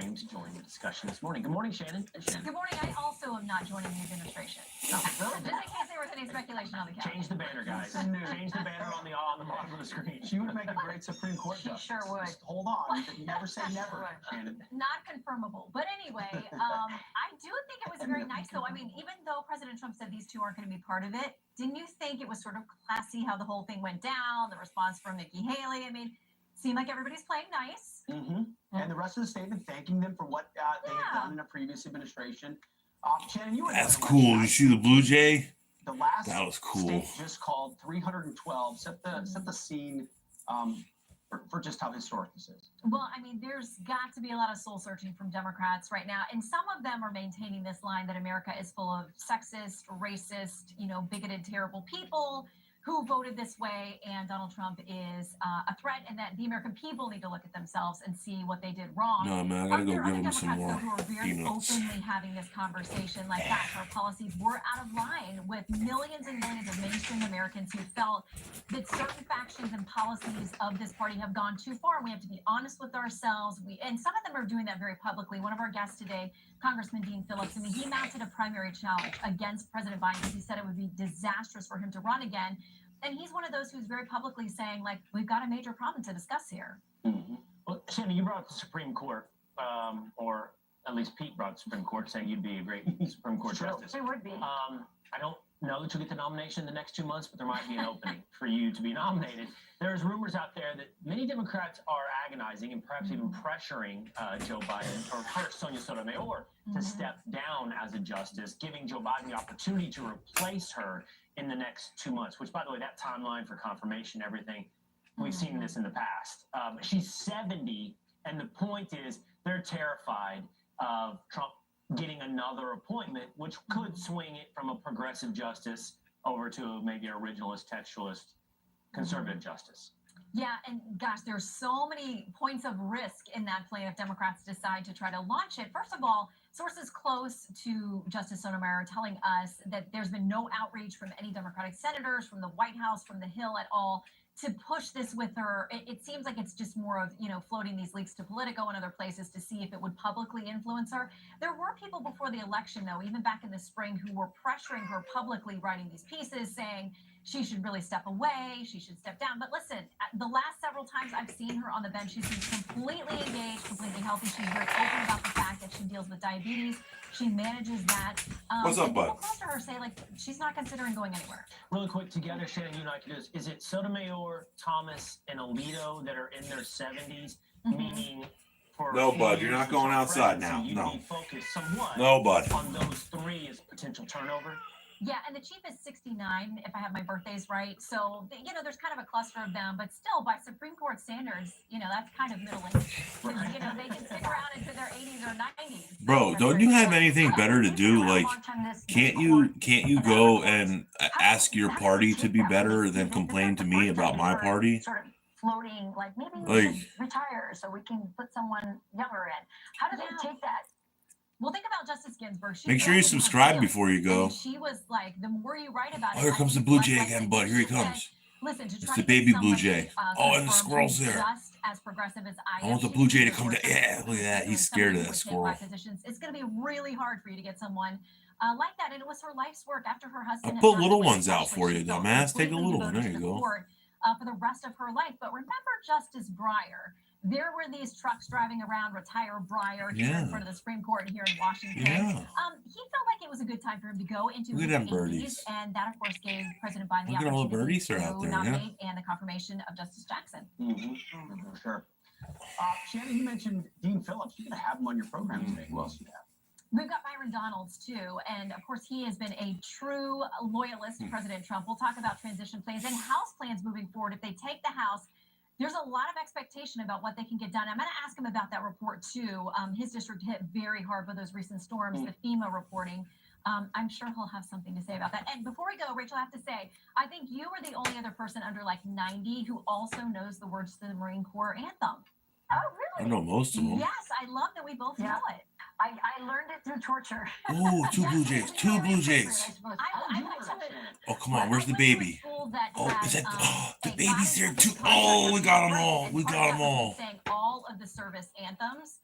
Supremes join the discussion this morning. Good morning, Shannon. Good morning. I also am not joining the administration. Oh, Just in case there was any speculation on the couch. Change the banner, guys. Change the banner on the bottom of the screen. She would make a great Supreme Court justice. She sure would. Just hold on. Never say never, Shannon. Not confirmable. But anyway, I do think it was very nice, though. I mean, even though President Trump said these two aren't going to be part of it, didn't you think it was sort of classy how the whole thing went down, the response from Nikki Haley? I mean, seemed like everybody's playing nice. And the rest of the statement thanking them for what they had done in a previous administration. Shannon, you were That's cool. You see the Blue Jay? The last That was cool. state just called 312. Set the scene for just how historic this is. Well, I mean, there's got to be a lot of soul searching from Democrats right now. And some of them are maintaining this line that America is full of sexist, racist, bigoted, terrible people who voted this way, and Donald Trump is a threat, and that the American people need to look at themselves and see what they did wrong. No, man, I gotta go give him some more who are very peanuts. openly having this conversation like that. Our policies were out of line with millions and millions of mainstream Americans who felt that certain factions and policies of this party have gone too far, and we have to be honest with ourselves. And some of them are doing that very publicly. One of our guests today, Congressman Dean Phillips, I mean, he mounted a primary challenge against President Biden because he said it would be disastrous for him to run again. And he's one of those who's very publicly saying, like, we've got a major problem to discuss here. Well, Shannon, you brought up the Supreme Court, or at least Pete brought up the Supreme Court, saying you'd be a great Supreme Court justice. It would be. I don't know that you'll get the nomination in the next 2 months, but there might be an opening for you to be nominated. There's rumors out there that many Democrats are agonizing and perhaps even pressuring Joe Biden, or first Sonia Sotomayor, to step down as a justice, giving Joe Biden the opportunity to replace her in the next 2 months, which, by the way, that timeline for confirmation, everything, we've seen this in the past. She's 70, and the point is they're terrified of Trump getting another appointment, which could swing it from a progressive justice over to maybe an originalist, textualist, conservative justice. Yeah, and gosh, there's so many points of risk in that plan if Democrats decide to try to launch it. First of all, sources close to Justice Sotomayor are telling us that there's been no outreach from any Democratic senators, from the White House, from the Hill at all, to push this with her. It seems like it's just more of, floating these leaks to Politico and other places to see if it would publicly influence her. There were people before the election, though, even back in the spring, who were pressuring her publicly, writing these pieces saying she should really step away, she should step down. But listen, the last several times I've seen her on the bench, she seems completely engaged, completely healthy. She's very open about the fact that she deals with diabetes. She manages that. What's up, bud? People close to her say, she's not considering going anywhere. Really quick, together, Shannon, you and I can do this. Is it Sotomayor, Thomas, and Alito that are in their 70s, meaning for No, bud, you're not going outside now. You'd No. be focused somewhat No, bud. on those three as potential turnover? Yeah, and the chief is 69, if I have my birthdays right. So, there's kind of a cluster of them, but still, by Supreme Court standards, that's kind of middle age. They can stick around into their 80s or 90s. Bro, don't you have anything better to do? Like, can't you go and ask your party to be better than complain to me about my party? Sort of floating, like maybe we should retire so we can put someone younger in. How do they take that? Well, think about Justice Ginsburg. Make sure you subscribe before you go. And she was like, the more you write about it. Oh, here comes the Blue Jay again, bud. Here he comes. Listen, to It's try the to baby get Blue somebody, Jay. Oh, and the squirrel's there. Just as progressive as I want the Blue Jay to come to. Yeah, look at that. He's scared of that squirrel. It's going to be really hard for you to get someone like that. And it was her life's work after her husband. I'll put little ones out for you, dumbass. Take a little one. There you go. For the rest of her life. But remember Justice Breyer. There were these trucks driving around, retire Breyer, here in front of the Supreme Court here in Washington. Yeah. He felt like it was a good time for him to go into Look his at them 80s, birdies. and that, of course, gave President Biden the Look at all the opportunity birdies that are out to there, nominate and the confirmation of Justice Jackson. For sure. Shannon, you mentioned Dean Phillips. You're going to have him on your program today. Who else do you have? We've got Byron Donalds, too. And, of course, he has been a true loyalist to President Trump. We'll talk about transition plans and House plans moving forward. If they take the House, there's a lot of expectation about what they can get done. I'm going to ask him about that report, too. His district hit very hard with those recent storms, the FEMA reporting. I'm sure he'll have something to say about that. And before we go, Rachel, I have to say, I think you are the only other person under 90 who also knows the words to the Marine Corps anthem. Oh, I really? know most of them. Yes, I love that we both know it. I learned it through torture. Oh, two Blue Jays. Two Blue Jays. I went to Oh, come on. Where's the baby? Oh, is that? Oh, the baby's there too. Oh, we got them all. We got them all. Sang all of the service anthems.